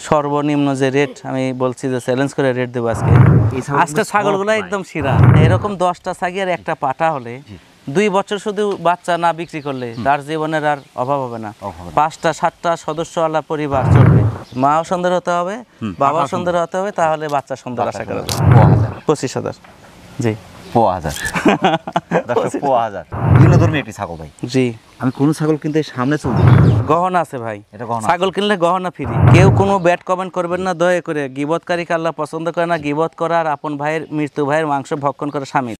সর্বনিম্ন যে রেট আমি বলছি যে চ্যালেঞ্জ করে রেট দেবো আজকে। আজকে ছাগলগুলো একদম শিরা, এরকম 10টা ছাগি আর একটা পাঠা হলে 2 বছর শুধু বাচ্চা না বিক্রি করলে তার জীবনের আর অভাব হবে না। 5টা 7টা সদস্যওয়ালা পরিবার চলবে। মাও সুন্দর হতে হবে, বাবাও সুন্দর হতে হবে, তাহলে বাচ্চা সুন্দর আশা করা যায়। 25,000। জি 25,000 ভিন্নধর্মী একটি ছাগল ভাই। জি আমি কোন ছাগল কিনতে সামনে চলবো, গহনা আছে ভাই, এটা গহনা ছাগল কিনলে গহনা ফ্রি। কেউ কোনো ব্যাড কমেন্ট করবেন না দয়া করে। গীবতকারীকে আল্লাহ পছন্দ করে না। গীবত করার আপন ভাইয়ের মৃত্যু ভাইয়ের মাংস ভক্ষণ করা স্বামী।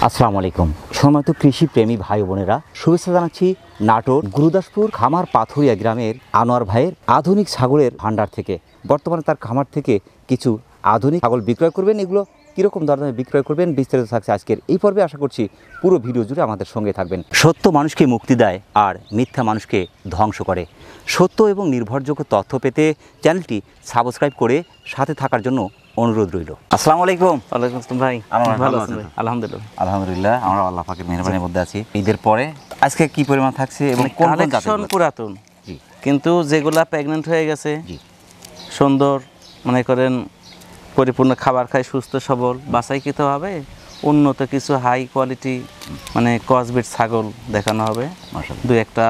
আসসালামু আলাইকুম সম্মানিত কৃষি প্রেমী ভাই বোনেরা, শুভেচ্ছা জানাচ্ছি নাটোর গুরুদাসপুর খামার পাথুরিয়া গ্রামের আনোয়ার ভাইয়ের আধুনিক ছাগলের ভান্ডার থেকে। বর্তমানে তার খামার থেকে কিছু আধুনিক ছাগল বিক্রয় করবেন। এগুলো কীরকম দরদামে বিক্রয় করবেন বিস্তারিত থাকছে আজকের এই পর্বে। আশা করছি পুরো ভিডিও জুড়ে আমাদের সঙ্গে থাকবেন। সত্য মানুষকে মুক্তি দেয় আর মিথ্যা মানুষকে ধ্বংস করে। সত্য এবং নির্ভরযোগ্য তথ্য পেতে চ্যানেলটি সাবস্ক্রাইব করে সাথে থাকার জন্য অনুরোধ রইল। আসসালামু আলাইকুম। ওয়ালাইকুম আসসালাম ভাই, ভালো আছেন ভাই? আলহামদুলিল্লাহ। আলহামদুলিল্লাহ, আমরা আল্লাহ পাকের মেহরবানির মধ্যে আছি। ঈদের পরে আজকে কি পরিমাণ থাকছে এবং কোন কোন কালেকশন পুরাতন, জি কিন্তু যেগুলা প্রেগন্যান্ট হয়ে গেছে, জি সুন্দর মনে করেন পরিপূর্ণ খাবার খায়, সুস্থ সবল, বাছাইকৃতভাবে উন্নত কিছু হাই কোয়ালিটি মানে ক্রসবিট ছাগল দেখানো হবে। মাশাআল্লাহ, 2-1টা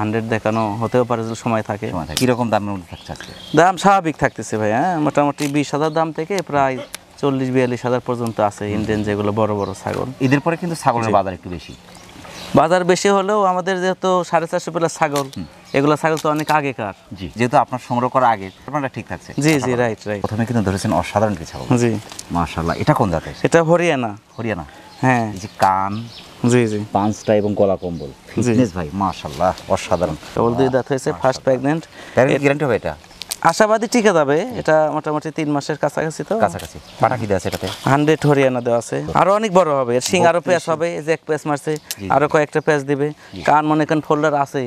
100 দেখানো হতেও পারে যদি সময় থাকে। কীরকম দামের মধ্যে থাকছে আজকে? দাম স্বাভাবিক থাকতেছে ভাই, হ্যাঁ মোটামুটি 20,000 দাম থেকে প্রায় 40-42,000 পর্যন্ত আছে ইন্ডিয়ান যেগুলো বড় বড় ছাগল। ঈদের পরে কিন্তু ছাগলের বাজার একটু বেশি। বাজার বেশি হলেও আমাদের যেহেতু 450 প্লাস ছাগল, এগুলো ছাগল তো অনেক আগেকার। জি, যেহেতু আপনার সংগ্রহ করা আগে, আপনারা ঠিক থাকছে। জি জি রাইট রাইট। প্রথমে কিন্তু ধরেছেন অসাধারণ কিছু ছাগল। জি মাশাআল্লাহ, এটা কোন জাতের? এটা হরিয়ানা। হরিয়ানা, হ্যাঁ। এই যে কান, জি জি পাঁচটা এবং গলা কম্বল, ফিটনেস ভাই মাশাআল্লাহ অসাধারণ। কেবল 2 দাঁত হয়েছে, ফার্স্ট প্রেগন্যান্ট। গ্যারান্টি হবে এটা? আশাবাদী টিকে যাবে, এটা মোটামুটি 3 মাসের কাছাকাছি। তো কাছাকাছি পাটা কি দেওয়া আছে এটাতে? 100 হরিয়ানা দেওয়া আছে। আরো অনেক বড় হবে, এর শিং আরো পেঁচ হবে। এই যে এক পেঁচ মারছে, আরো কয়েকটা পেঁচ দিবে। কান মনে করেন ফোল্ডার আছে,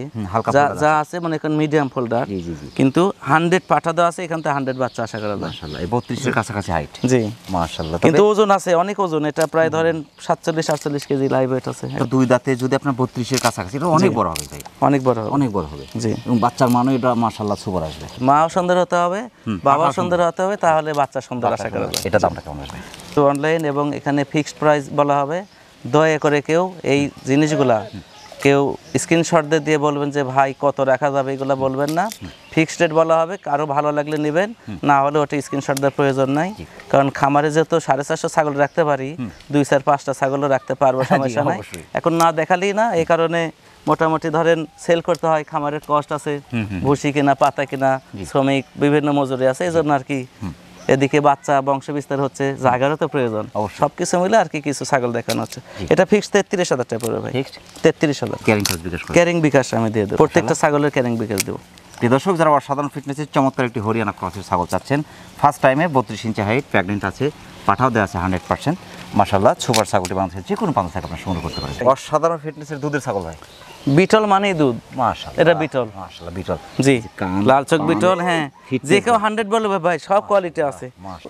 যা আছে মনে করেন মিডিয়াম ফোল্ডার, কিন্তু 100 পাঠা দেওয়া আছে। এখান থেকে 100 বাচ্চা আশা করা যায়। মাশাআল্লাহ, এই 32 এর কাছাকাছি হাইট। জি মাশাআল্লাহ, কিন্তু ওজন আছে, অনেক ওজন। এটা প্রায় ধরেন 47-48 কেজি লাইভ ওয়েট আছে। 2 দাঁতে যদি আপনার 32 এর কাছাকাছি, এটা অনেক বড় হবে ভাই, অনেক বড় হবে, অনেক বড় হবে। জি, এবং বাচ্চার মানও এটা মাশাআল্লাহ সুপার আসবে। মাও সুন্দর হতে হবে, বাবাও সুন্দর হতে হবে, তাহলে বাচ্চা সুন্দর আশা করা যায়। এটা দামটা কেমন আসবে? তো অনলাইন এবং এখানে ফিক্সড প্রাইস বলা হবে। দয়া করে কেউ এই জিনিসগুলা কেউ স্ক্রিনশট দিয়ে বলবেন যে ভাই কত রাখা যাবে, এগুলো বলবেন না। ফিক্সড রেট বলা হবে, কারো ভালো লাগলে নেবেন, না হলে ওটা স্ক্রিনশট দেওয়ার প্রয়োজন নাই। কারণ খামারে যেহেতু 450 ছাগল রাখতে পারি, 2-4-5টা ছাগলও রাখতে পারবো, সমস্যা নাই। এখন না দেখালেই না, এই কারণে মোটামুটি ধরেন সেল করতে হয়, খামারের কষ্ট আছে, ভুসি কিনা, পাতা কিনা, শ্রমিক, বিভিন্ন মজুরি আছে, এই জন্য আর কি। এদিকে বাচ্চা বংশ বিস্তার হচ্ছে, জায়গারও তো প্রয়োজন। সবকিছু মিলে আর কি কিছু ছাগল দেখানো হচ্ছে। এটা ফিক্সড 33,000 টাকা পড়বে ভাই। 33,000 ক্যারিং বিকাশ আমি দিয়ে দেবো। প্রত্যেকটা ছাগলের ক্যারিং বিকাশ দেবো। দর্শক, যারা অসাধারণ ফিটনেসের চমৎকার একটি হরিয়ানা ক্রসের ছাগল চাচ্ছেন, ফার্স্ট টাইমে 32 ইঞ্চি হাইট, প্রেগনেন্ট আছে, পাঠাও দেওয়া আছে 100%। মাশাআল্লাহ, সুপার ছাগলটি বাংলাদেশের যে কোনো প্রান্ত থেকে আপনার সংগ্রহ করতে পারেন। অসাধারণ ফিটনেসের দুধের ছাগল ভাই। বিটল মানেই দুধ। মাশাআল্লাহ, এটা বিটল। মাশাআল্লাহ, বিটল। জি, লাল চোখ বিটল। হ্যাঁ, যে কেউ 100 বলবে ভাই, সব কোয়ালিটি আছে।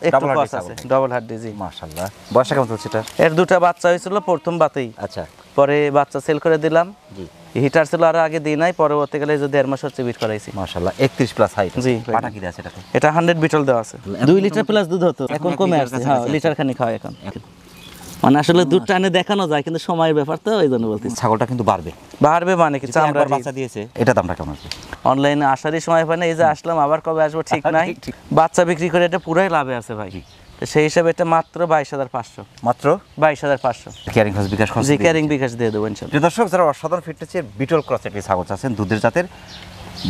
একটু কস আছে, ডাবল হার্ডি। জি মাশাআল্লাহ। বয়সটা কেমন চলছে এটা? এর 2টা বাচ্চা হয়েছিল প্রথম বাতেই। আচ্ছা, পরে বাচ্চা সেল করে দিলাম। জি, হিটার ছিল আর আগে দিই নাই, পরবর্তীকালে যে 1.5 মাস হচ্ছে বিট করাইছি। মাশাআল্লাহ, 31 প্লাস হাইট। জি, পাটা কি দেওয়া আছে এটাতে? এটা 100 বিটল দেওয়া আছে। 2 লিটার প্লাস দুধ হতো, এখন কমে আসছে। হ্যাঁ, লিটার খানি খাওয়া এখন। মানে আসলে দুধ টানে দেখানো যায়, কিন্তু সময়ের ব্যাপার তো, এই জন্য বলতেছি। ছাগলটা কিন্তু বাড়বে মানে কি চামড়া বাচ্চা দিয়েছে। এটা দামটা কেমন আসবে? অনলাইনে আসারই সময় পায় না, এই যে আসলাম, আবার কবে আসবো ঠিক নাই। বাচ্চা বিক্রি করে এটা পুরাই লাভে আছে ভাই। সেই হিসাবে এটা মাত্র 22,500। মাত্র 22,500 ক্যারিং খরচ বিকাশ খরচ? জি, ক্যারিং বিকাশ দিয়ে দেবো ইনশাআল্লাহ। দর্শক, যারা অসাধারণ ফিটনেসের বিটল ক্রস একটি ছাগল চাচ্ছেন দুধের জাতের,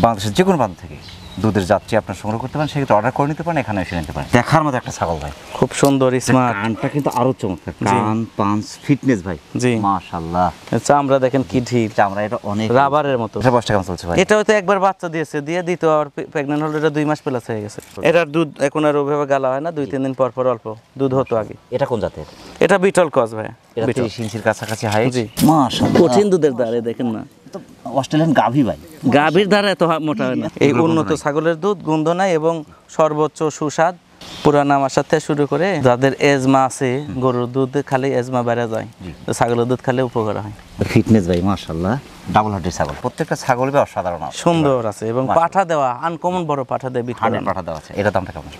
বাংলাদেশের যে কোনো প্রান্ত থেকে দুধের জাতটি আপনার সংগ্রহ করতে পারেন, সেক্ষেত্রে অর্ডার করে নিতে পারেন, এখানে এসে নিতে পারেন। দেখার মতো একটা ছাগল ভাই, খুব সুন্দর, স্মার্ট। কানটা কিন্তু আরো চমৎকার, কান পাঁচ ফিটনেস ভাই। জি মাশাআল্লাহ, চামড়া দেখেন কি ঢিল, চামড়া এটা অনেক রাবারের মতো। বয়সটা কেমন চলছে ভাই? এটা হয়তো একবার বাচ্চা দিয়েছে, দিয়ে দ্বিতীয় আর প্রেগন্যান্ট হলে এটা 2 মাস প্লাস হয়ে গেছে। এটার দুধ এখন আর ওইভাবে গালা হয় না, 2-3 দিন পর পর অল্প দুধ হতো আগে। এটা কোন জাতের? এটা বিটল ক্রস ভাই। এটা 30 ইঞ্চির কাছাকাছি হাইট। জি মাশাআল্লাহ, কঠিন দুধের দাঁড়ে দেখেন না, অস্ট্রেলিয়ান গাভী ভাই। গাভীর দ্বারা এত মোটা হয় না। এই উন্নত ছাগলের দুধ, গন্ধ নাই এবং সর্বোচ্চ সুস্বাদ পুরানা মাসার থেকে শুরু করে যাদের এজমা আছে, গরুর দুধ খালি এজমা বেড়ে যায়, তো ছাগলের দুধ খালি উপকার হয়। ফিটনেস ভাই মাশাআল্লাহ, ডাবল হার্টের ছাগল, প্রত্যেকটা ছাগলই অসাধারণ আছে, সুন্দর আছে এবং পাঠা দেওয়া আনকমন বড় পাঠা দেয়, বিট করানো। পাঠা দেওয়া আছে। এটা দামটা কেমন?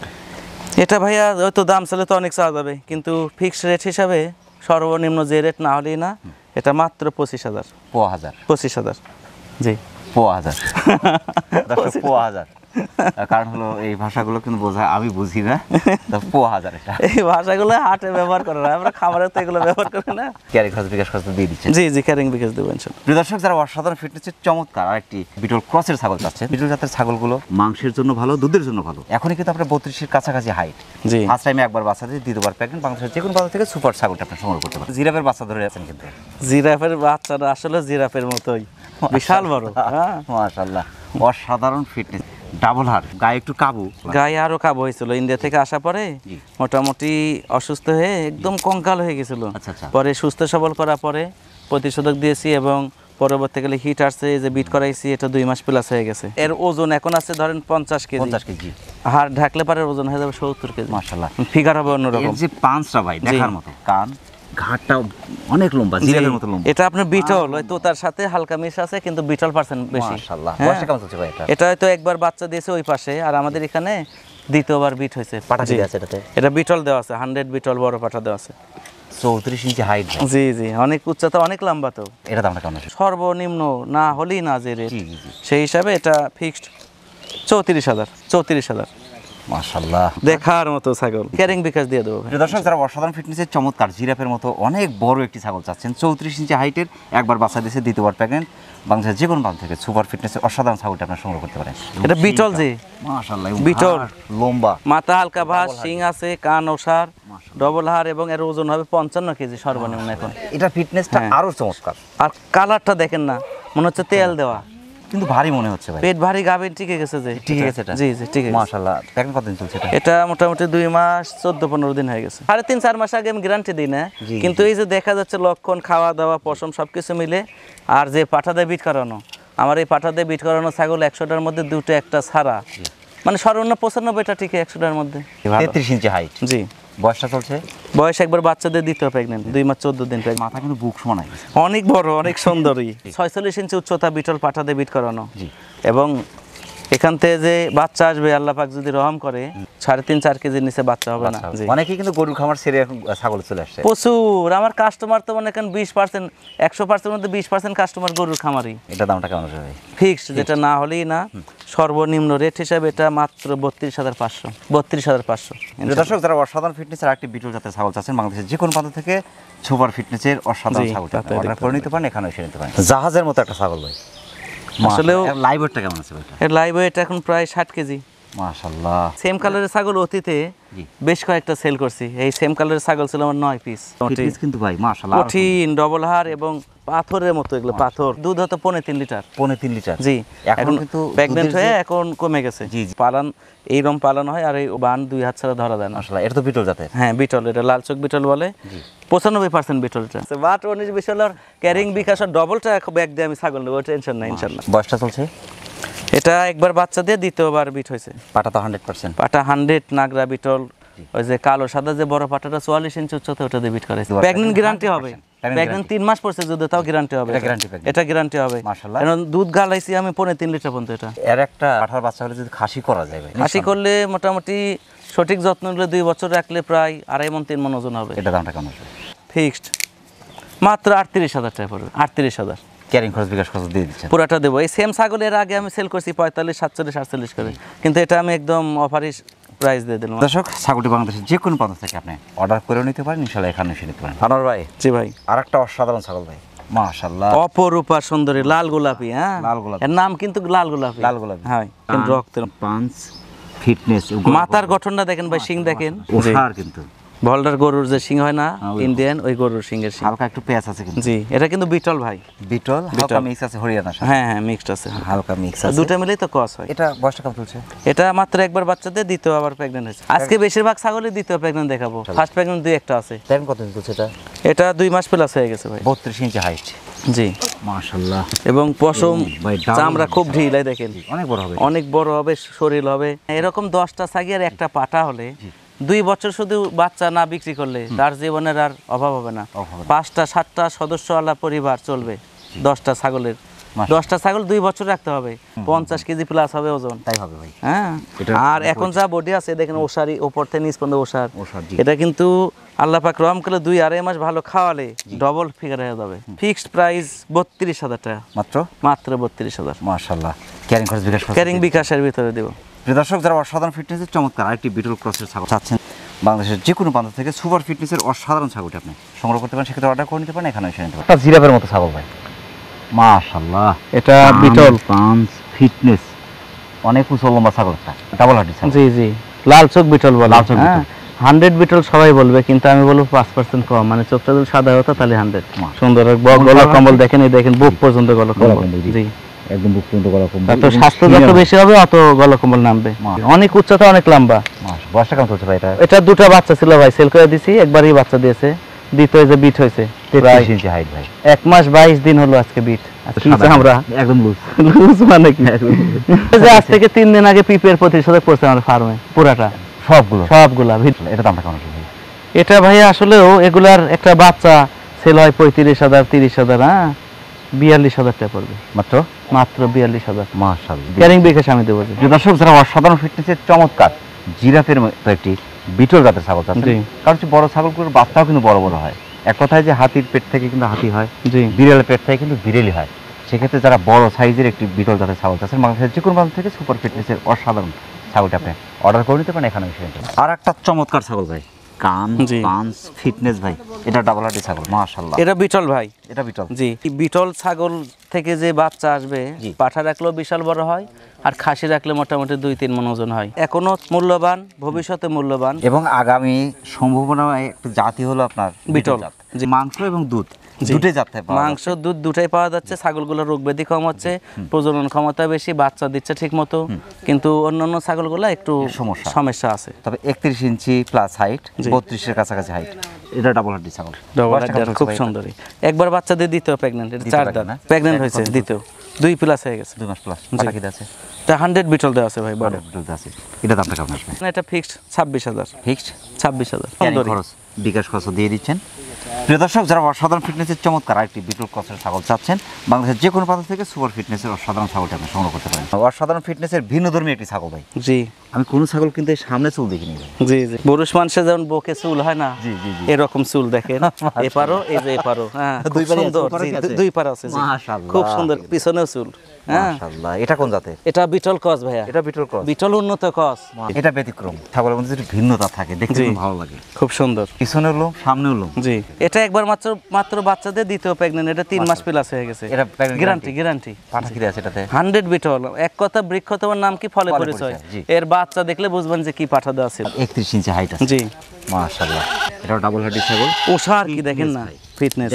এটা ভাইয়া হয়তো দাম চাইলে তো অনেক চাওয়া যাবে, কিন্তু ফিক্সড রেট হিসাবে সর্বনিম্ন যে রেট না হলেই না, এটা মাত্র 25,000। 25,000 জি, 25,000 25,000। কারণ হলো এই ভাষাগুলো কিন্তু বোঝা আমি বুঝি না, তো 25,000 এটা। এই ভাষাগুলো হাটে ব্যবহার করে না, আমরা খাবারে তো এগুলো ব্যবহার করি না। ক্যারিং খরচ বিকাশ খরচ দিয়ে দিচ্ছেন? জি জি, ক্যারিং বিকাশ দেবো ইনশাআল্লাহ। প্রিয় দর্শক, যারা অসাধারণ ফিটনেসের চমৎকার আরেকটি বিটল ক্রসের ছাগল চাচ্ছে, বিটল জাতের ছাগলগুলো মাংসের জন্য ভালো, দুধের জন্য ভালো। এখনই কিন্তু আপনার 32-এর কাছাকাছি হাইট, জি, ফার্স্ট টাইমে একবার বাচ্চা দিয়ে দ্বিতীয়বার প্রেগনেন্ট, বাংলাদেশের যে কোনো বাজার থেকে সুপার ছাগলটা আপনি সংগ্রহ করতে পারেন। জিরাফের বাচ্চা ধরে আছেন কিন্তু। জিরাফের বাচ্চাটা আসলে জিরাফের মতোই বিশাল বড়। হ্যাঁ মাশাআল্লাহ, অসাধারণ ফিটনেস, ডাবল হাড়, গায়ে একটু কাবু, গায়ে আরো কাবু হয়েছিল ইন্ডিয়া থেকে আসা পরে, মোটামুটি অসুস্থ হয়ে একদম কঙ্কাল হয়ে গেছিল। আচ্ছা। পরে সুস্থ সবল করার পরে প্রতিষেধক দিয়েছি এবং পরবর্তীকালে হিট আসছে, যে বিট করাইছি, এটা 2 মাস প্লাস হয়ে গেছে। এর ওজন এখন আছে ধরেন 50 কেজি। 50 কেজি হাড় ঢাকলে পারে ওজন হয়ে যাবে 70 কেজি। মাশাআল্লাহ, ফিগার হবে অন্যরকম। এর যে পাঁচটা ভাই দেখার মতো, কান ঘাটটা অনেক লম্বা, জিরাফের মতো লম্বা। এটা আপনার বিটল, হয়তো তার সাথে হালকা মিশ আছে, কিন্তু বিটল পার্সেন্ট বেশি। মাশাআল্লাহ, হ্যাঁ। বয়সটা কেমন চলছে ভাই এটা? এটা হয়তো একবার বাচ্চা দিয়েছে ওই পাশে, আর আমাদের এখানে দ্বিতীয়বার বিট হয়েছে। পাঠা জি। কি আছে এটাতে? এটা বিটল দেওয়া আছে, 100 বিটল বড় পাঠা দেওয়া আছে। 34 ইঞ্চি হাইট। জি জি, অনেক উচ্চতা, অনেক লম্বা। তো এটা দামটা কেমন আছে? সর্বনিম্ন না হলেই না যে রেট, জি। সেই হিসাবে এটা ফিক্সড 34,000। মাশাআল্লাহ, দেখার মতো ছাগল, ক্যারিং বিকাশ দিয়ে দেবো। প্রিয় দর্শক, যারা অসাধারণ ফিটনেসের চমৎকার জিরাফের মতো অনেক বড় একটি ছাগল চাচ্ছেন, 34 ইঞ্চি হাইটের, একবার বাচ্চা দিয়েছে, দ্বিতীয়বার প্রেগনেন্ট, বাংলাদেশের যে কোনো প্রান্ত থেকে সুপার ফিটনেসের অসাধারণ ছাগলটা আপনারা সংগ্রহ করতে পারেন। এটা বিটল জি, মাশাআল্লাহ, বিটল, লম্বা, মাথা হালকা ভাস, শিং আছে, কান ওসার, ডবল হাড়, এবং এর ওজন হবে 55 কেজি সর্বনিম্ন এখন। এটা ফিটনেসটা হ্যাঁ। আরো চমৎকার, আর কালারটা দেখেন না, মনে হচ্ছে তেল দেওয়া, কিন্তু ভারী মনে হচ্ছে ভাই। পেট ভারী, গাভীর টিকে গেছে যে। ঠিক আছে এটা? জি জি, ঠিক আছে। মাশাআল্লাহ, প্রেগনেন্ট কতদিন চলছে এটা? এটা মোটামুটি 2 মাস 14-15 দিন হয়ে গেছে। 3.5-4 মাস আগে আমি গ্যারান্টি দিই না, জি, কিন্তু এই যে দেখা যাচ্ছে লক্ষণ, খাওয়া দাওয়া, পশম সবকিছু মিলে, আর যে পাঠা দিয়ে বিট করানো, আমার এই পাঠা দিয়ে বিট করানো ছাগল 100টার মধ্যে 2টা একটা ছাড়া, মানে সর্বনিম্ন 95টা ঠিক 100টার মধ্যে। 33 ইঞ্চি হাইট। জি। বয়সটা চলছে? বয়স একবার বাচ্চাদের দ্বিতীয় প্রেগনেন্ট, 2 মাস 14 দিন প্রেগনেন্ট। মাথা কিন্তু বুক সমান হয়ে গেছে, অনেক বড়, অনেক সুন্দরী। 46 ইঞ্চি উচ্চতা, বিটল পাঠা দিয়ে বিট করানো। জি। এবং এখান থেকে যে বাচ্চা আসবে, আল্লাহ পাক যদি রহম করে, 3.5-4 কেজির নিচে বাচ্চা হবে না। জি। অনেকেই কিন্তু গরুর খামার ছেড়ে এখন ছাগল চলে আসছে। প্রচুর আমার কাস্টমার তো মনে করেন 20%, 100% মধ্যে 20% কাস্টমার গরুর খামারি। এটা দামটা কেমন আছে ভাই? ফিক্সড, যেটা না হলেই না, সর্বনিম্ন রেট হিসাবে এটা মাত্র 32,500। 32,500। দর্শক, যারা অসাধারণ ফিটনেসের আরেকটি বিটল জাতের ছাগল চাচ্ছেন, বাংলাদেশের যে কোনো প্রান্ত থেকে সুপার ফিটনেসের অসাধারণ জি, ছাগলটা তাতে অর্ডার করে নিতে পারেন, এখানে এসে নিতে পারেন। জাহাজের মতো একটা ছাগল ভাই, আসলেও লাইভ ওয়েটটা কেমন আছে ভাইটা? এর লাইভ ওয়েট এখন প্রায় 60 কেজি। মাশাআল্লাহ, সেম কালারের ছাগল অতীতে জি। বেশ কয়েকটা সেল করছি। এই সেম কালারের ছাগল ছিল আমার 9 পিস। ফিটনেস কিন্তু ভাই মাশাআল্লাহ কঠিন, ডবল হাড় এবং পাথরের মতো, এগুলো পাথর। দুধ হতো 3.5 লিটার। 3.5 লিটার। জি। এখন কিন্তু প্রেগনেন্ট হয়ে এখন কমে গেছে। জি, জি। পালন এইরকম পালন হয়, আর এই বান 2 হাত ছাড়া ধরা যায় না। মাশাআল্লাহ, এটা তো বিটল জাতের। হ্যাঁ, বিটল, এটা লাল চোখ বিটল বলে। 95% বিটল এটা। বাট 19 বিশালার ক্যারিং বিকাশ ডবলটা ব্যাগ দিয়ে আমি ছাগল নেবো, টেনশন নাই ইনশাআল্লাহ। বয়সটা চলছে? এটা একবার বাচ্চা দিয়ে দ্বিতীয়বার বিট হয়েছে। পাটা তো 100%। পাটা 100 নাগরা বিটল, ওই যে কালো সাদা যে বড় পাটাটা 44 ইঞ্চি উচ্চতা, ওটা দিয়ে বিট করেছে। প্রেগনেন্ট গ্যারান্টি হবে, প্রেগনেন্ট 3 মাস পড়ছে যদি, তাও গ্যারান্টি হবে। এটা guarantee pregnant। এটা গ্যারান্টি হবে। মাশাআল্লাহ। কারণ দুধ গালাইছি আমি 3.5 লিটার পর্যন্ত। এটা এর একটা পাঠার বাচ্চা হলে যদি খাসি করা যায় ভাই, খাসি করলে মোটামুটি সঠিক যত্ন নিলে 2 বছর রাখলে প্রায় 2.5 মণ 3 মণ ওজন হবে। এটা দামটা কেমন আছে? ফিক্সড মাত্র 38,000 টাকা পড়বে। 38,000 ক্যারিং খরচ বিকাশ খরচ দিয়ে দিচ্ছেন? পুরাটা দেবো। এই সেম ছাগলের আগে আমি সেল করছি 45, 47, 48 করে, কিন্তু এটা আমি একদম অফারিস প্রাইস দিয়ে দিলাম। দর্শক, ছাগলটি বাংলাদেশের যে কোনো প্রান্ত থেকে আপনি অর্ডার করেও নিতে পারেন, ইনশাআল্লাহ এখানে এসে নিতে পারেন। আনোয়ার ভাই, জি ভাই, আরেকটা অসাধারণ ছাগল ভাই, মাশাআল্লাহ, অপরূপা সুন্দরী, লাল গোলাপি। হ্যাঁ, লাল গোলাপি। এর নাম কিন্তু লাল গোলাপি। লাল গোলাপি। হ্যাঁ, কিন্তু রক্তের পাঁচ ফিটনেস, মাথার গঠনটা দেখেন ভাই, শিং দেখেন, ওষার কিন্তু ভলডার গরুর যে শিং হয় না ইন্ডিয়ান, ওই গরুর শিংয়ের শিং। হালকা একটু পেঁয়াজ আছে কিন্তু। জি, এটা কিন্তু বিটল ভাই। বিটল হালকা মিক্স আছে হরিয়ানার সাথে। হ্যাঁ হ্যাঁ, মিক্সড আছে, হালকা মিক্স আছে, দুটো মিলেই তো ক্রস হয়। এটা বয়সটা কেমন চলছে? এটা মাত্র একবার বাচ্চাদের দ্বিতীয় আবার প্রেগনেন্ট হয়েছে। আজকে বেশিরভাগ ছাগলের দ্বিতীয় প্রেগনেন্ট দেখাবো, ফার্স্ট প্রেগনেন্ট 2-1টা আছে। টাইম কত চলছে এটা? এটা 2 মাস প্লাস হয়ে গেছে ভাই। 32 ইঞ্চি হাইট। জি মাশাআল্লাহ। এবং পশম ভাই, দারুণ চামড়া খুব ঢিলাই দেখেন, অনেক বড় হবে। অনেক বড় হবে, শরীর হবে এরকম 10টা ছাগি আর একটা পাঠা হলে 2 বছর শুধু বাচ্চা না বিক্রি করলে তার জীবনের আর অভাব হবে না। 5টা 7টা সদস্যওয়ালা পরিবার চলবে 10টা ছাগলের। 10টা ছাগল 2 বছর রাখতে হবে, 50 কেজি প্লাস হবে ওজন। তাই হবে ভাই। হ্যাঁ, আর এখন যা বডি আছে দেখেন, ওষারি ওপর থেকে নিচ পর্যন্ত ওষার। জি। এটা কিন্তু আল্লাহ পাক রহম করলে 2-2.5 মাস ভালো খাওয়ালে ডবল ফিগার হয়ে যাবে। ফিক্সড প্রাইস 32,000 টাকা, মাত্র 32,000। মাশাআল্লাহ। ক্যারিং খরচ বিকাশ খরচ ক্যারিং বিকাশের ভিতরে দেব। প্রিয় দর্শক, যারা অসাধারণ ফিটনেসের চমৎকার আরেকটি বিটল ক্রসের ছাগল চাচ্ছেন, বাংলাদেশের যে কোনো প্রান্ত থেকে সুপার ফিটনেসের অসাধারণ ছাগলটি আপনি সংগ্রহ করতে পারেন, সেক্ষেত্রে অর্ডার করে নিতে পারেন, এখানে এসে নিতে পারেন। একটা জিরাফের মতো ছাগল ভাই, মাশাআল্লাহ। এটা বিটল পাঁচ ফিটনেস, অনেক উঁচু লম্বা ছাগল, একটা ডাবল হার্ডি ছাগল। জি জি, লাল চোখ বিটল বলে। লাল চোখ বিটল। 100 বিটল সবাই বলবে, কিন্তু আমি বলবো 5% কম, মানে চোখটা যদি সাদা হতো তাহলে 100। সুন্দর গলা কম্বল দেখেন, এই দেখেন বুক পর্যন্ত গলা কম্বল। জি, একদম বুক পর্যন্ত গলা কম্বল। তো স্বাস্থ্য যত বেশি হবে অত গলা কম্বল নামবে। অনেক উচ্চতা, অনেক লম্বা। বয়সটা কেমন চলছে ভাই এটা? এটা 2টা বাচ্চা ছিল ভাই, সেল করে দিছি, একবারই বাচ্চা দিয়েছে। দ্বিতীয় যে বিট হয়েছে 33 ইঞ্চি হাইট ভাই, 1 মাস 22 দিন হলো আজকে বিট। আমরা একদম লুজ লুজ মানে কি, যে আজ থেকে 3 দিন আগে পিপের প্রতিষেধক করছে আমার ফার্মে পুরাটা, সবগুলা। এটা দামটা কেমন আছে ভাই? এটা ভাই আসলেও এগুলার একটা বাচ্চা সেল হয় 35,000 30,000। হ্যাঁ, 42,000 টাকা পড়বে মাত্র 42,000। মাশাআল্লাহ। ক্যারিং বিকাশ আমি দেবো। প্রিয় দর্শক, যারা অসাধারণ ফিটনেসের চমৎকার জিরাফের মতো একটি বিটল জাতের ছাগল চাচ্ছেন, কারণ হচ্ছে বড় ছাগলগুলোর বাচ্চাও কিন্তু বড় বড় হয়। এক কথায় যে হাতির পেট থেকে কিন্তু হাতি হয়, বিড়ালের পেট থেকে কিন্তু বিড়ালি হয়। সেক্ষেত্রে যারা বড় সাইজের একটি বিটল জাতের ছাগল চাচ্ছেন, বাংলাদেশের যে কোনো প্রান্ত থেকে সুপার ফিটনেসের অসাধারণ ছাগলটা আপনি অর্ডার করে নিতে পারেন, এখানে এসে নিতে পারেন। আর একটা চমৎকার ছাগল ভাই, কান পাঁচ ফিটনেস ভাই, এটা ডাবল হার্ডি ছাগল, মাশাআল্লাহ। এটা বিটল ভাই, এটা বিটল। জি, বিটল ছাগল থেকে যে বাচ্চা আসবে, পাঠা রাখলেও বিশাল বড় হয়, আর খাসি রাখলে মোটামুটি 2-3 মণ ওজন হয়। এখনো মূল্যবান, ভবিষ্যতে মূল্যবান, এবং আগামী সম্ভাবনা একটা জাতি হলো আপনার বিটল। মাংস এবং দুধ দুটোই জাত থাকে, মাংস দুধ দুটাই পাওয়া যাচ্ছে। ছাগলগুলো রোগ ব্যাধি কম হচ্ছে, প্রজনন ক্ষমতা বেশি, বাচ্চা দিচ্ছে ঠিক মতো, কিন্তু অন্যান্য ছাগলগুলো একটু সমস্যা আছে। তবে 31 ইঞ্চি প্লাস হাইট, 32-এর কাছাকাছি হাইট, এটা ডাবল হার্ডি ছাগল। খুব সুন্দরী, একবার বাচ্চা দিয়ে দ্বিতীয় প্রেগন্যান্ট, এটা 4 দাঁত প্রেগন্যান্ট হয়েছে, দ্বিতীয় 2 প্লাস হয়ে গেছে, 2 মাস প্লাস। এটা কি আছে? তা 100 বিটল দেওয়া আছে ভাই, বড় বিটল আছে। এটা দামটা কেমন আসবে? এটা ফিক্সড 26,000। ফিক্সড 26,000 খরচ বিকাশ খরচ দিয়ে দিচ্ছেন। প্রিয় দর্শক, যারা অসাধারণ ফিটনেসের চমৎকার আরেকটি বিটল ক্রসের ছাগল চাচ্ছেন, বাংলাদেশের যে কোনো প্রান্ত থেকে সুপার ফিটনেসের অসাধারণ ছাগলটা আপনি সংগ্রহ করতে পারেন। অসাধারণ ফিটনেসের ভিন্নধর্মী একটি ছাগল ভাই। জি, আমি কোনো ছাগল কিন্তু সামনে চুল দেখিনি ভাই। জি জি, পুরুষ মানুষের যেমন বুকে চুল হয় না, জি জি জি, এরকম চুল দেখেন, এপারো এই যে এপারো। হ্যাঁ, দুই পার আছে, মাশাআল্লাহ। খুব সুন্দর, পিছনেও চুল। হ্যাঁ, মাশাআল্লাহ। এটা কোন জাতের? এটা বিটল ক্রস ভাইয়া। এটা বিটল ক্রস, বিটল উন্নত ক্রস। এটা ব্যতিক্রম, ছাগলের মধ্যে একটু ভিন্নতা থাকে, দেখতে খুব ভালো লাগে। খুব সুন্দর, পিছনের লোম সামনের লোম। জি, এটা একবার মাত্র বাচ্চা দিয়ে দ্বিতীয় প্রেগন্যান্ট, এটা 3 মাস প্লাস হয়ে গেছে। এটা গ্যারান্টি। পাঠা কি আছে এটাতে? 100 বিটল। এক কথা বৃক্ষ তোমার নাম কি, ফলে পরিচয়। এর বাচ্চা দেখলে বুঝবেন যে কি পাঠা দেওয়া ছিল। 31 ইঞ্চি হাইট আছে। জি, মাশাআল্লাহ। এটা ডাবল হার্ডি ছাগল। ওষার কি দেখেন না, ফিটনেস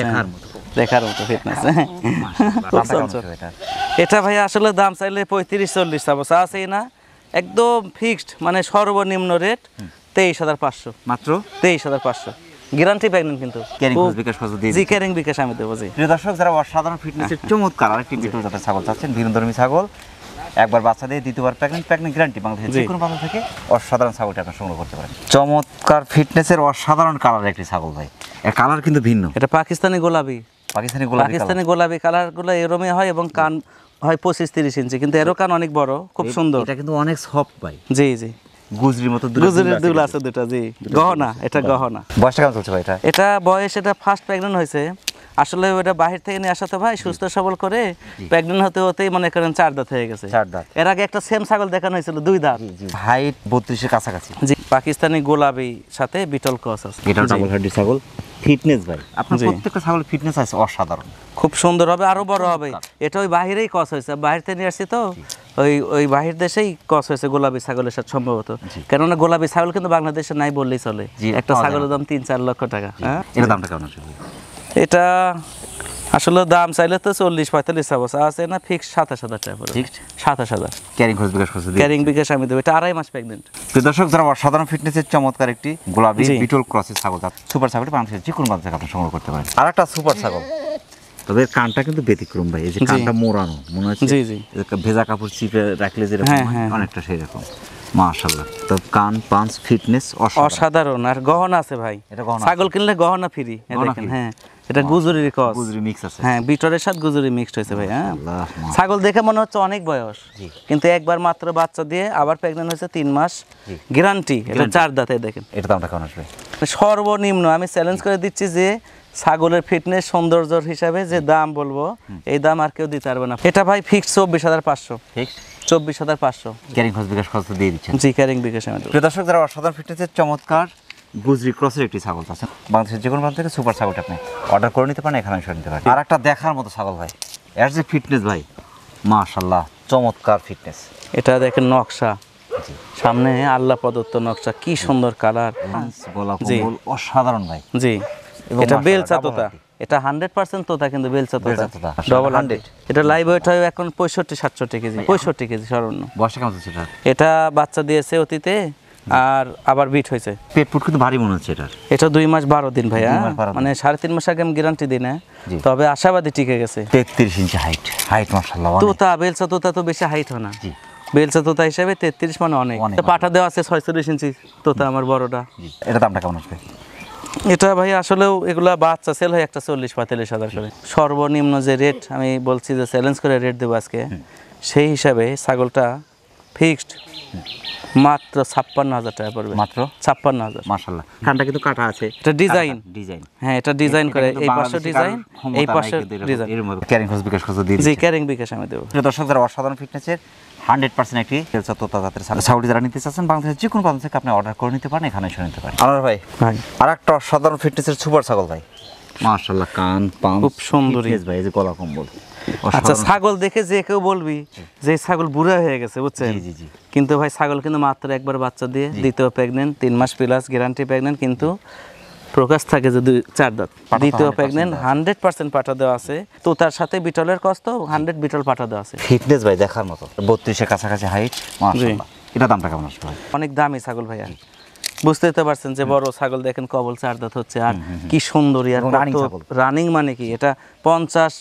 দেখার মতো ফিটনেস। এটা ভাই আসলে দাম চাইলে 35-40 চাবো, চাচ্ছেই না, একদম ফিক্সড, মানে সর্বনিম্ন রেট 23,500, মাত্র 23,500। গ্যারান্টি প্রেগন্যান্ট, কিন্তু ক্যারিং খরচ বিকাশ খরচ দিয়ে জি, ক্যারিং বিকাশ আমি দেবো। জি, প্রিয় দর্শক, যারা অসাধারণ ফিটনেসের চমৎকার আরেকটি বিটল জাতের ছাগল চাচ্ছেন, ভিন্নধর্মী ছাগল, একবার বাচ্চা দিয়ে দ্বিতীয়বার প্রেগন্যান্ট গ্যারান্টি, বাংলাদেশের যে কোনো প্রান্ত থেকে অসাধারণ ছাগলটা আপনি সংগ্রহ করতে পারেন। চমৎকার ফিটনেসের অসাধারণ কালারের একটি ছাগল ভাই, এর কালার কিন্তু ভিন্ন। এটা পাকিস্তানি গোলাপি। পাকিস্তানি গোলাপি কালারগুলো এরমই হয়, এবং কান হয় 25-30 ইঞ্চি, কিন্তু এরও কান অনেক বড়, খুব সুন্দর। এটা কিন্তু অনেক সফট ভাই। জি জি, গুজরির মতো গুজরির দুল আছে দুটো। জি, গহনা, এটা গহনা। বয়সটা কেমন চলছে ভাই এটা? এটা বয়স, এটা ফার্স্ট প্রেগন্যান্ট হয়েছে। আসলে ওটা বাহির থেকে নিয়ে আসা তো ভাই, সুস্থ সবল করে প্রেগন্যান্ট হতে হতেই মনে করেন 4 দাঁত হয়ে গেছে। 4 দাঁত। এর আগে একটা সেম ছাগল দেখানো হয়েছিল 2 দাঁত। হাইট 32-এর কাছাকাছি। জি, পাকিস্তানি গোলাপি সাথে বিটল ক্রস আছে। এটা ডাবল হার্ডি ছাগল। ফিটনেস ভাই, আপনার প্রত্যেকটা ছাগলের ফিটনেস আছে অসাধারণ, খুব সুন্দর হবে, আরো বড় হবে। এটা ওই বাহিরেই ক্রস হয়েছে, বাহির থেকে নিয়ে আসছি তো, ওই বাহির দেশেই ক্রস হয়েছে গোলাপি ছাগলের সাথে সম্ভবত। কেননা গোলাপি ছাগল কিন্তু বাংলাদেশে নাই বললেই চলে। একটা ছাগলের দাম 3-4 লক্ষ টাকা। হ্যাঁ, এর দামটা কেমন আছে? এটা আসলে দাম চাইলে তো 40-45 চাবো, আছে না ফিক্স 27,000 টাকা পড়বে। ফিক্সড 27,000। ক্যারিং খরচ বিকাশ খরচ দিয়ে ক্যারিং বিকাশ আমি দেবো। এটা 2.5 মাস প্রেগন্যান্ট। তো দর্শক, যারা অসাধারণ ফিটনেসের চমৎকার একটি গোলাপি বিটল ক্রসের ছাগল, সুপার ছাগলটি বাংলাদেশের যে কোনো প্রান্ত থেকে আপনি সংগ্রহ করতে পারেন। আর একটা সুপার ছাগল, তবে এর কানটা কিন্তু ব্যতিক্রম ভাই, এই যে কানটা মোড়ানো মনে হচ্ছে জি জি ভেজা কাপড় চিপে রাখলে যেরকম হ্যাঁ, হয়, হ্যাঁ। অনেকটা সেই রকম। মাশাআল্লাহ, তো কান পাঁচ ফিটনেস অসাধারণ। আর গহনা আছে ভাই, এটা গহনা ছাগল কিনলে গহনা ফ্রি। গহনা দেখেন free? হ্যাঁ, এটা গুজরির ক্রস, গুজরি মিক্স আছে। হ্যাঁ বিটরের সাথে গুজরি মিক্সড হয়েছে ভাই। হ্যাঁ মাশাআল্লাহ, ছাগল দেখে মনে হচ্ছে অনেক বয়স, জি। কিন্তু একবার মাত্র বাচ্চা দিয়ে আবার প্রেগনেন্ট হয়েছে 3 মাস জি। গ্যারান্টি। এটা 4 দাঁতে দেখেন। এটা দামটা কেমন আসবে? সর্বনিম্ন আমি চ্যালেঞ্জ করে দিচ্ছি যে ছাগলের ফিটনেস সৌন্দর্যর হিসাবে যে দাম বলবো, এই দাম আর কেউ দিতে পারবে না। এটা ভাই ফিক্স 24,500। ফিক্সড 24,500 ক্যারিং খরচ বিকাশ খরচ দিয়ে দিচ্ছেন। জি, ক্যারিং বিকাশে আমাদের। প্রিয় দর্শক, যারা অসাধারণ ফিটনেসের চমৎকার গুজরি ক্রসের একটি ছাগল আছে, বাংলাদেশের যে কোনো প্রান্ত থেকে সুপার ছাগলটা আপনি অর্ডার করে নিতে পারেন, এখানে এসে নিতে পারেন। আর একটা দেখার মতো ছাগল ভাই, এর যে ফিটনেস ভাই, মাশাআল্লাহ, চমৎকার ফিটনেস। এটা দেখেন নকশা, জি, সামনে আল্লাহ প্রদত্ত নকশা, কি সুন্দর কালার। লাঞ্চ গলা জি। কম্বল অসাধারণ ভাই। জি, এবং এটা মাশাআল্লাহ, বেলচা double তোতা, হাড্ডি। এটা 100% তোতা, কিন্তু বেলচা বেলচা তোতা তোতা, ডবল 100 হান্ড্রেড। এটা লাইভ ওয়েট হয় এখন 65-67 কেজি, 65 কেজি সর্বনিম্ন। বয়সটা কেমন হচ্ছে এটা? এটা বাচ্চা দিয়েছে অতীতে, আর আবার বিট হয়েছে। পেট পুট কিন্তু ভারী মনে হচ্ছে এটার। এটা 2 মাস 12 দিন ভাইয়া, 2 মাস 12 দিন। মানে 3.5 মাস আগে আমি গ্যারান্টি দিই না, জি। তবে আশাবাদী টিকে গেছে। 33 ইঞ্চি হাইট, হাইট মাশাআল্লাহ অনেক। তোতা বেলচা তোতা তো বেশি হাইট হয় না, জি, বেলচা তোতা হিসাবে 33 মানে অনেক। অনেক। পাঠা দেওয়া আছে 46 ইঞ্চি তোতা আমার বড়টা। জি। এটা দামটা কেমন আসবে? এটা ভাই আসলেও এগুলা বাচ্চা সেল হয় একটা 40-45 হাজার করে। সর্বনিম্ন যে রেট আমি বলছি যে চ্যালেঞ্জ করে রেট দেবো আজকে, সেই হিসাবে ছাগলটা ফিক্সড মাত্র 56,000 টাকা পড়বে। মাত্র 56,000। মাশাআল্লাহ, কানটা কিন্তু কাটা আছে। এটা ডিজাইন, ডিজাইন হ্যাঁ এটা ডিজাইন করে, এই পাশে ডিজাইন, এই পাশে ডিজাইন। ক্যারিং খরচ বিকাশ খরচ দিয়ে জি, দিচ্ছেন। ক্যারিং বিকাশ আমি দেবো। প্রিয় দর্শক, যারা অসাধারণ ফিটনেসের 100% একটি বেলচা তোতা জাতের ছাগলটি যারা নিতে চাচ্ছেন, বাংলাদেশের যে কোনো প্রান্ত থেকে আপনি অর্ডার করে নিতে পারেন, এখানে এসে নিতে পারেন। আমার ভাই ভাই আর একটা অসাধারণ ফিটনেসের সুপার ছাগল ভাই, মাশাআল্লাহ, কান পাম খুব সুন্দরী। ফিটনেস ভাই, এই যে গলা কম্বল আচ্ছা, অসাধারণ। ছাগল দেখে যে কেউ বলবি যে এই ছাগল বুড়া হয়ে গেছে, বুঝছেন? জি জি জি, কিন্তু ভাই ছাগল কিন্তু মাত্র একবার বাচ্চা দিয়ে, দ্বিতীয় প্রেগনেন্ট, 3 মাস প্লাস গ্যারান্টি প্রেগনেন্ট, কিন্তু প্রকাশ থাকে যে 4 দাঁত। পাঠা তো দ্বিতীয় 100% প্রেগনেন্ট, 100% পাঠা দেওয়া আছে। তো তার সাথে বিটলের কষ্ট 100 বিটল পাঠা দেওয়া আছে। ফিটনেস ভাই দেখার মতো, 32 এর কাছাকাছি হাইট, মাশাআল্লাহ। এটা দামটা কেমন আসবে ভাই? অনেক দামি ছাগল ভাইয়া, বুঝতেই তো পারছেন যে বড় ছাগল দেখেন কবল 4 দাঁত হচ্ছে, আর কি সুন্দরী, আর এবং running ছাগল। রানিং মানে কি, এটা 50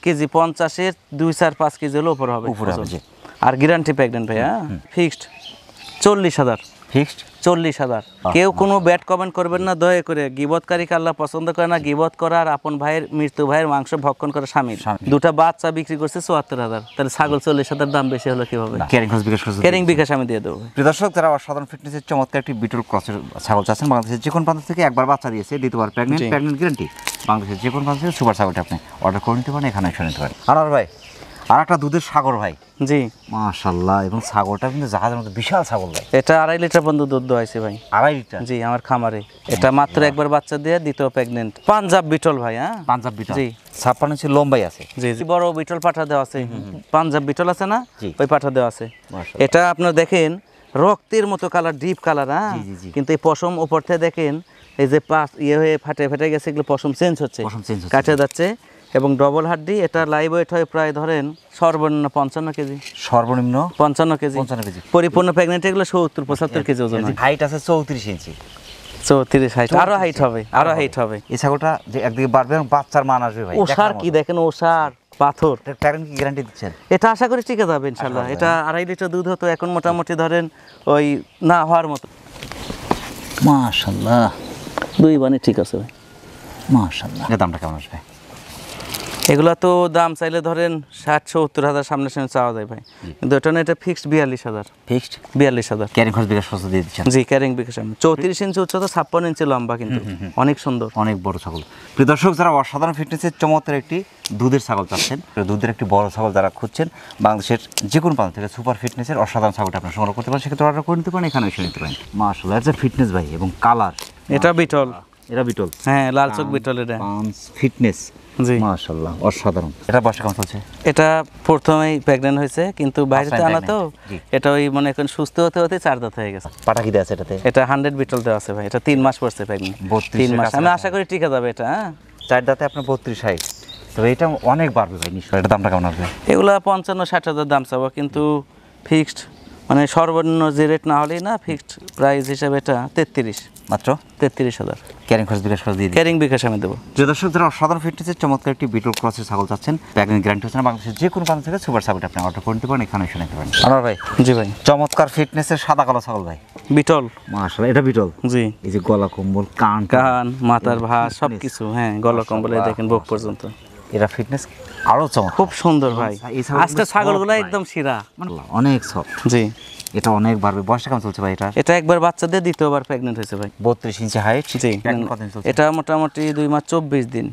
কেজি, 50-এর 2-4-5 কেজি হলে উপরে হবে উপরে হবে, ওজন। জি। আর গ্যারান্টি প্রেগনেন্ট ভাইয়া, ফিক্সড 40,000। ফিক্সড 40,000। কেউ কোনো ব্যাড কমেন্ট করবেন না দয়া করে। গিবতকারীকে আল্লাহ পছন্দ করে না। গিবত করা আর আপন ভাইয়ের, মৃত্যু ভাইয়ের মাংস ভক্ষণ করা স্বামী। স্বামী। দুটা বাচ্চা বিক্রি করছে 74,000, তাহলে ছাগল 40,000 দাম বেশি হলো কিভাবে? ক্যারিং খরচ বিকাশ খরচ ক্যারিং বিকাশ আমি দিয়ে দেবো। প্রিয় দর্শক, যারা অসাধারণ ফিটনেসের চমৎকার একটি বিটল ক্রসের ছাগল চাচ্ছেন, বাংলাদেশের যে কোনো প্রান্ত থেকে একবার বাচ্চা দিয়েছে, দ্বিতীয়বার প্রেগনেন্ট, জি। প্রেগনেন্ট গ্যারান্টি, বাংলাদেশের যে কোনো প্রান্ত থেকে সুপার ছাগলটা আপনি অর্ডার করে নিতে পারেন, এখানে এসে নিতে পারেন। আর ভাই আর একটা দুধের সাগর ভাই, জি, মাশাআল্লাহ, এবং ছাগলটা কিন্তু জাহাজের মতো বিশাল ছাগল ভাই, এটা 2.5 লিটার পর্যন্ত দুধ দোয়াইছে ভাই। 2.5 লিটার। জি, আমার খামারে। এটা মাত্র একবার বাচ্চা দিয়ে, দ্বিতীয় প্রেগনেন্ট। পাঞ্জাব বিটল ভাই, হ্যাঁ পাঞ্জাব বিটল, জি। 56 ইঞ্চি লম্বাই আছে। জি জি, বড় বিটল পাঠা দেওয়া আছে, পাঞ্জাব বিটল আছে না, জি। ওই পাঠা দেওয়া আছে। মাশাআল্লাহ। এটা আপনার দেখেন রক্তের মতো কালার, ডিপ কালার, হ্যাঁ, জি, জি, জি। কিন্তু এই পশম উপর থেকে দেখেন এই যে পাশ হয়ে ফেটে গেছে, এগুলো পশম চেঞ্জ হচ্ছে, পশম change হচ্ছে। কাটে যাচ্ছে। এবং ডবল হাড্ডি, এটা লাইভ ওয়েট হয় প্রায় ধরেন সর্বনিম্ন 55 কেজি, সর্বনিম্ন 55 কেজি। 55 কেজি। পরিপূর্ণ প্রেগনেন্ট এগুলো 70-75 কেজি ওজন হয়। হাইট আছে 34 ইঞ্চি। 34 হাইট, আরো হাইট হবে, আরো হাইট হবে। এই ছাগলটা যে একদিকে বাড়বে এবং বাচ্চার মান আসবে ভাই, ওষার কি দেখেন, ওষার পাথর। প্যারেন্ট কি গ্যারান্টি দিচ্ছেন? এটা আশা করি টিকে যাবে ইনশাল্লাহ। এটা 2.5 লিটার দুধ হতো, এখন মোটামুটি ধরেন ওই না হওয়ার মতো। মাশাআল্লাহ, 2 বানে ঠিক আছে ভাই। মাশাআল্লাহ। এর দামটা কেমন আসবে? এগুলা তো দাম চাইলে ধরেন 60-70 হাজার সামনে সামনে চাওয়া যায় ভাই, কিন্তু এটা না, এটা ফিক্সড 42,000। ফিক্সড 42,000। ক্যারিং খরচ বিকাশ খরচ দিয়ে দিচ্ছেন। জি, ক্যারিং বিকাশ আমি 34 ইঞ্চি উচ্চতা, 56 ইঞ্চি লম্বা, কিন্তু অনেক সুন্দর। অনেক বড় ছাগল। প্রিয় দর্শক, যারা অসাধারণ ফিটনেসের চমৎকার একটি দুধের ছাগল চাচ্ছেন, দুধের একটি বড় ছাগল যারা খুঁজছেন, বাংলাদেশের যে কোনো প্রান্ত থেকে সুপার ফিটনেসের অসাধারণ ছাগলটা আপনার সংগ্রহ করতে পারেন, সেক্ষেত্রে অর্ডার করে নিতে পারেন, এখানে এসে নিতে পারেন। মাশাআল্লাহ, এটা ফিটনেস ভাই, এবং কালার, এটা বিটল, এটা বিটল, হ্যাঁ লাল চোখ বিটল। এটা পাঞ্চ ফিটনেস, জি। মাশাআল্লাহ, অসাধারণ। এটা বয়স কেমন চলছে? এটা প্রথমেই প্রেগনেন্ট হয়েছে, কিন্তু বাইরেতে time আনা তো, pregnant, জি। এটা ওই মনে এখন সুস্থ হতে হতে 4 দাঁত হয়ে গেছে। পাটা কি দেওয়া আছে এটাতে? এটা 100 বিটল দেওয়া আছে ভাই। এটা 3 মাস পড়ছে প্রেগনেন্ট, 32 3 মাস। কাছাকাছি। আমি আশা করি টিকে যাবে এটা, হ্যাঁ। 4 দাঁতে আপনার 32 হাইট, তবে এটা অনেক বাড়বে ভাই নিশ্চয়। এটা দামটা কেমন আসবে? এগুলা 55-60 হাজার দাম চাবো, কিন্তু ফিক্সড মানে সর্বনিম্ন যে রেট না হলেই না, ফিক্সড প্রাইস হিসাবে এটা 33, মাত্র 33,000 ক্যারিং খরচ বিকাশ খরচ দিয়ে দিন। ক্যারিং বিকাশ আমি দেবো। যে দর্শক যারা অসাধারণ ফিটনেসের চমৎকার একটি বিটল ক্রসের ছাগল চাচ্ছেন, প্রেগনেন্ট গ্যারান্টি হচ্ছে না, বাংলাদেশের যে কোনো প্রান্ত থেকে সুপার ছাগলটা আপনি অর্ডার করে নিতে পারেন, এখানে এসে নিতে পারেন। আনোয়ার ভাই, জি ভাই, চমৎকার ফিটনেসের সাদা কালো ছাগল ভাই, বিটল। মাশাআল্লাহ, এটা বিটল। জি, এই যে গলা কম্বল, কান, কান, মাথার ভাঁজ সব কিছু, হ্যাঁ, গলা কম্বলে দেখেন বুক পর্যন্ত। এরা ফিটনেস আরো চমৎকার, খুব সুন্দর ভাই। এই ছাগলগুলো আজকে ছাগলগুলো soft একদম শিরা, মানে অনেক সফট। জি। এটা অনেক বাড়বে। বয়সটা কেমন চলছে ভাই এটা? এটা একবার বাচ্চা দিয়ে দ্বিতীয়বার প্রেগনেন্ট হয়েছে ভাই। 32 ইঞ্চি হাইট। জি, কতদিন চলছে? এটা মোটামুটি 2 মাস 24 দিন।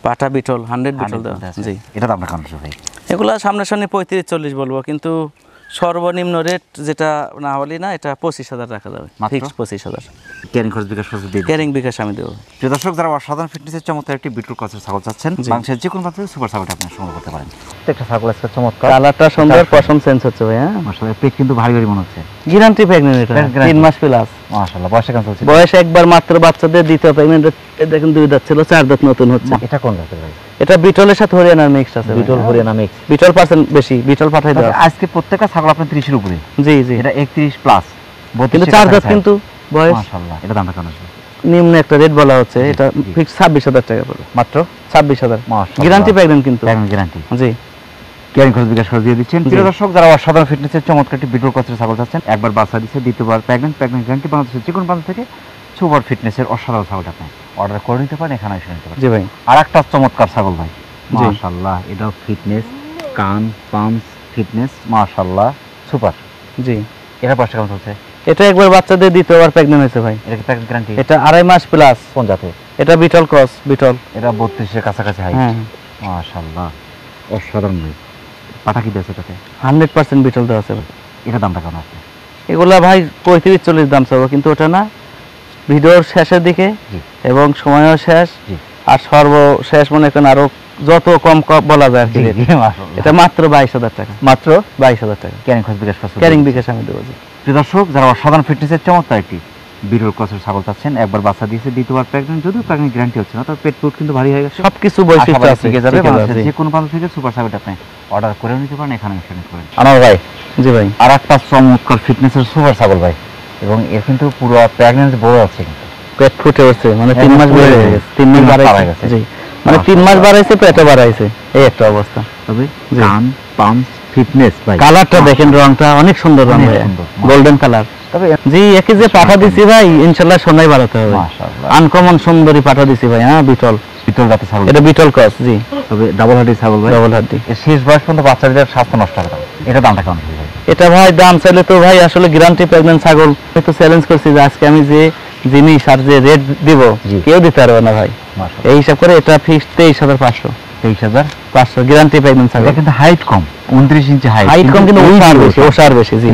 পাঠা বিটল, 100 বিটল দেওয়া। জি, এটা দামটা কেমন ভাই? এগুলা সামনাসামনি 35-40 বলবো, কিন্তু সর্বনিম্ন রেট যেটা না হলেই না, এটা 25,000 রাখা যাবে, ফিক্সড 25,000। ক্যারিং খরচ বিকাশ খরচ দিয়ে দিন। ক্যারিং বিকাশ আমি দেবো। প্রিয় দর্শক, যারা অসাধারণ ফিটনেসের চমৎকার একটি বিটল ক্রসের ছাগল চাচ্ছেন, বাংলাদেশের যে কোনো প্রান্ত থেকে সুপার ছাগলটা আপনি সংগ্রহ করতে পারেন। একটা ছাগল আছে চমৎকার, কালারটা সুন্দর, পশম সেন্স হচ্ছে ভাই। হ্যাঁ, মাশাআল্লাহ, পেট কিন্তু ভারী ভারী মনে হচ্ছে। গ্যারান্টি প্রেগনেন্ট, এটা 3 মাস প্লাস। মাশাআল্লাহ, বয়সটা কেমন চলছে? বয়স একবার মাত্র বাচ্চাদের দ্বিতীয় প্রেগনেন্ট, দেখেন 2 দাঁত ছিল, 4 দাঁত নতুন হচ্ছে। এটা কোন জাতের ভাই? এটা বিটলের সাথে হরিয়ানার মিক্স আছে। বিটল হরিয়ানা মিক্স, বিটল পার্সেন্ট বেশি, বিটল পাঠাই দাও। আজকে প্রত্যেকটা ছাগল আপনার 30 এর উপরে। জি জি, এটা 31 প্লাস, কিন্তু 4 দাঁত কিন্তু বয়স। মাশাআল্লাহ, এটা দামটা কেমন আছে? নিম্ন একটা রেট বলা হচ্ছে, এটা ফিক্স 26,000 টাকা পড়বে, মাত্র 26,000। মাশাআল্লাহ, গ্যারান্টি প্রেগনেন্ট কিন্তু, গ্যারান্টি। জি। ক্যারিং খরচ বিকাশ খরচ দিয়ে দিচ্ছেন। প্রিয় দর্শক, যারা অসাধারণ ফিটনেসের চমৎকার একটি বিটল ক্রসের ছাগল চাচ্ছেন, একবার বাচ্চা দিচ্ছে, দ্বিতীয়বার প্রেগনেন্ট গ্যারান্টি, বাংলাদেশের যে কোনো প্রান্ত থেকে সুপার ফিটনেসের অসাধারণ ছাগলটা আপনি অর্ডার করে নিতে পারেন, এখানে এসে নিতে পারেন। জি ভাই, আর একটা চমৎকার ছাগল ভাই, মাশাআল্লাহ, এটাও ফিটনেস, কান, পাম্পস ফিটনেস, মাশাআল্লাহ, সুপার। জি, এটা বয়সটা কেমন চলছে? এটা একবার বাচ্চা দিয়ে দ্বিতীয়বার প্রেগনেন্ট হয়েছে ভাই। এটা কি প্রেগনেন্ট গ্যারান্টি? এটা 2.5 মাস প্লাস। কোন জাতে? এটা বিটল ক্রস, বিটল। এটা 32 এর কাছাকাছি হাইট। হ্যাঁ, মাশাআল্লাহ, অসাধারণ ভাই। পাঠা কি দিয়েছে এটাতে? 100% বিটল দেওয়া আছে ভাই। এটা দামটা কেমন আছে? এগুলা ভাই 35-40 দাম চাবো, কিন্তু ওটা না, ভিডিওর শেষের দিকে জি। এবং সময়ও শেষ, জি। আর সর্বশেষ মনে করেন আরো যত কম বলা যায় আর কি। মাশাআল্লাহ, এটা মাত্র 22,000 টাকা, মাত্র 22,000 টাকা। ক্যারিং খরচ বিকাশ খরচ। ক্যারিং বিকাশ আমি দেবো। জি, প্রিয় দর্শক, যারা অসাধারণ ফিটনেসের চমৎকার একটি বিটল ক্রসের ছাগল চাচ্ছেন, একবার বাচ্চা দিয়েছে, দ্বিতীয়বার প্রেগনেন্ট, যদিও প্রেগনেন্ট গ্যারান্টি হচ্ছে না, তবে পেট ফুড কিন্তু ভারী হয়ে গেছে, সবকিছু বৈশিষ্ট্য আছে, ঠিক যাবে। ঠিক আছে, বাংলাদেশের জি। যে কোনো প্রান্ত থেকে সুপার ছাগলটা আপনি অর্ডার করে নিতে পারেন, এখানে এসে নিতে পারেন। আনোয়ার ভাই, জি ভাই, আর একটা চমৎকার ফিটনেসের সুপার ছাগল ভাই, এবং এর কিন্তু পুরো প্রেগনেন্সি বড় আছে, কিন্তু পেট ফুটে উঠছে, মানে 3 মাস বেড়ে গেছে, 3 মাস বাড়াই গেছে। জি, মানে 3 মাস বাড়াইছে, পেটও বাড়াইছে, এই একটা অবস্থা। তবে জি। কান, পাম্পস ফিটনেস ভাই, কালারটা দেখেন, রংটা অনেক সুন্দর, রং অনেক ভাই, সুন্দর। Golden colour. তবে জি, একে যে পাঠা দিছি ভাই, ইনশাআল্লাহ সোনাই বাড়াতে হবে। মাশাআল্লাহ, আনকমন সুন্দরী পাঠা দিছি ভাই। হ্যাঁ, বিটল, বিটল জাতের ছাগল। এটা বিটল ক্রস। জি, তবে ডাবল হাড্ডি ছাগল ভাই, ডবল হাড্ডি। এর শেষ বয়স পর্যন্ত বাচ্চাদের স্বাস্থ্য নষ্ট হবে না। এটা দামটা কেমন ভাই? এটা ভাই দাম চাইলে তো ভাই আসলে গ্যারান্টি প্রেগনেন্ট ছাগল, আমি তো চ্যালেঞ্জ করছি যে আজকে আমি যে জিনিস আর যে রেট দিব, জি। কেউ দিতে পারবে না ভাই। মাশাআল্লাহ, এই হিসাব করে এটা ফিক্সড 23,500। 23,500 গ্যারান্টি প্রেগনেন্ট ছাগল। এটা কিন্তু হাইট কম, 29 ইঞ্চি হাইট কম, কিন্তু ওষার বেশি, ওষার বেশি। জি,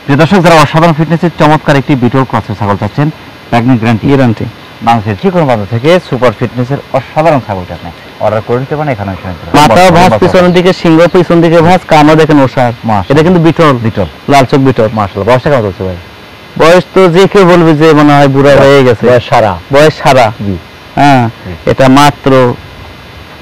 প্রিয় দর্শক, যারা অসাধারণ ফিটনেসের চমৎকার একটি বিটল ক্রসের ছাগল চাচ্ছেন, প্রেগনেন্ট গ্যারান্টি, বাংলাদেশের যে কোনো প্রান্ত থেকে সুপার ফিটনেসের অসাধারণ ছাগলটা আপনি অর্ডার করে নিতে পারেন, এখানে এসে নিতে পারেন। মাথাও ভাঁজ, পিছনের দিকে সিংহ, পিছন দিকে ভাঁজ, কানও দেখেন ওষার। মাশাআল্লাহ। এটা কিন্তু বিটল, বিটল, লাল চোখ বিটল। মাশাআল্লাহ, বয়সটা কেমন চলছে ভাই? বয়স তো যে কেউ বলবে যে মনে হয় বুড়া হয়ে গেছে, বয়স সারা। জি। হ্যাঁ, জি। এটা মাত্র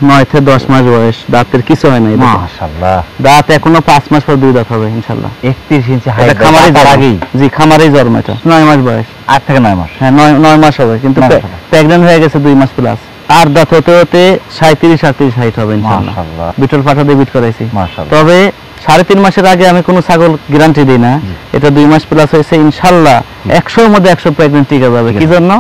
9 থেকে 10 মাস বয়স, দাঁতের কিছু হয় না। মাশাআল্লাহ, দাঁত এখনো 5 মাস পর 2 দাঁত হবে ইনশাআল্লাহ। 31 ইঞ্চি এটা হাইট, খামারে তার আগেই জি, খামারে জন্ম। এটা 9 মাস বয়স, 8 থেকে 9 মাস। হ্যাঁ 9 মাস হবে, কিন্তু 9 মাস হবে। প্রেগনেন্ট হয়ে গেছে 2 মাস প্লাস। আর দাঁত হতে হতে 37-38 হাইট হবে ইনশাআল্লাহ। মাশাআল্লাহ, বিটল পাঠা দিয়ে বিট করাইছি। মাশাআল্লাহ, তবে 3.5 মাসের আগে আমি কোনো ছাগল গ্যারান্টি দিই না। এটা 2 মাস প্লাস হয়েছে, ইনশাআল্লাহ 100 এর মধ্যে 100 প্রেগনেন্ট টিকে যাবে। কি জন্য?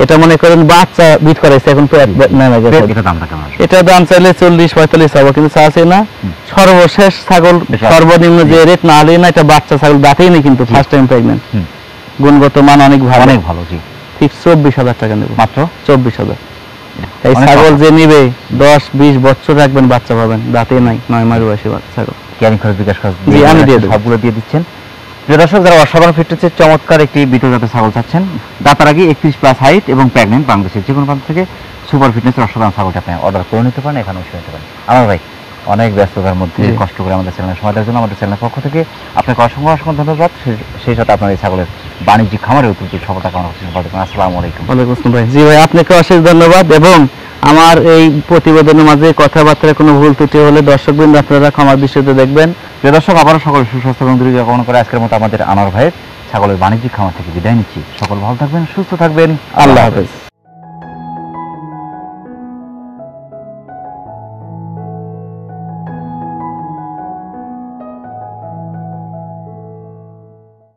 এটা মনে করেন বাচ্চা বিট করাইছে, এখন পেট নেমে গেছে। এটা দামটা কেমন আছে? এটা দাম চাইলে 40-45 হবে, কিন্তু চাচ্ছি না। সর্বশেষ ছাগল সর্বনিম্ন যে রেট না হলেই না, এটা বাচ্চা ছাগল, দাঁতেই নেই কিন্তু, ফার্স্ট টাইম প্রেগনেন্ট। গুণগত মান অনেক ভালো, অনেক ভালো। জি, ঠিক 24,000 টাকা নেব, মাত্র 24,000। এই অনেক ছাগল ভালো। যে নিবে 10-20 বছর রাখবেন, বাচ্চা পাবেন, দাঁতেই নাই, 9 মাস বয়সী ছাগল। ক্যারিং খরচ বিকাশ খরচ জি, আমি দিয়ে দেব। সবগুলো দিয়ে দিচ্ছেন। প্রিয় দর্শক, যারা অসাধারণ ফিটনেসের চমৎকার একটি বিটল জাতের ছাগল চাচ্ছেন, দাঁতার আগে 31 প্লাস হাইট এবং প্রেগনেন্ট, বাংলাদেশের যে কোনো প্রান্ত থেকে সুপার ফিটনেসের অসাধারণ ছাগলটা আপনি অর্ডার করে নিতে পারেন, এখানে এসে নিতে পারেন। আমার ভাই, অনেক ব্যস্ততার মধ্যে কষ্ট করে আমাদের চ্যানেলে সময় দেওয়ার জন্য আমাদের চ্যানেলের পক্ষ থেকে আপনাকে অসংখ্য অসংখ্য ধন্যবাদ। সেই সাথে আপনার এই ছাগলের বাণিজ্যিক খামারে উত্তর সফলতা কামনা করছি। আসসালামু আলাইকুম। ওয়ালাইকুম আসসালাম ভাই। জি ভাই, আপনাকে অশেষ ধন্যবাদ। এবং আমার এই প্রতিবেদনের মাঝে কথাবার্তায় কোনো ভুল ত্রুটি হলে দর্শকবৃন্দ আপনারা ক্ষমার দৃষ্টিতে দেখবেন। প্রিয় দর্শক, আবারও সকল সুস্বাস্থ্য এবং দীর্ঘ কামনা করে আজকের মতো আমাদের আনোয়ার ভাইয়ের ছাগলের বাণিজ্যিক খামার থেকে বিদায় নিচ্ছি। সকল ভালো থাকবেন, সুস্থ থাকবেন। আল্লাহ হাফেজ।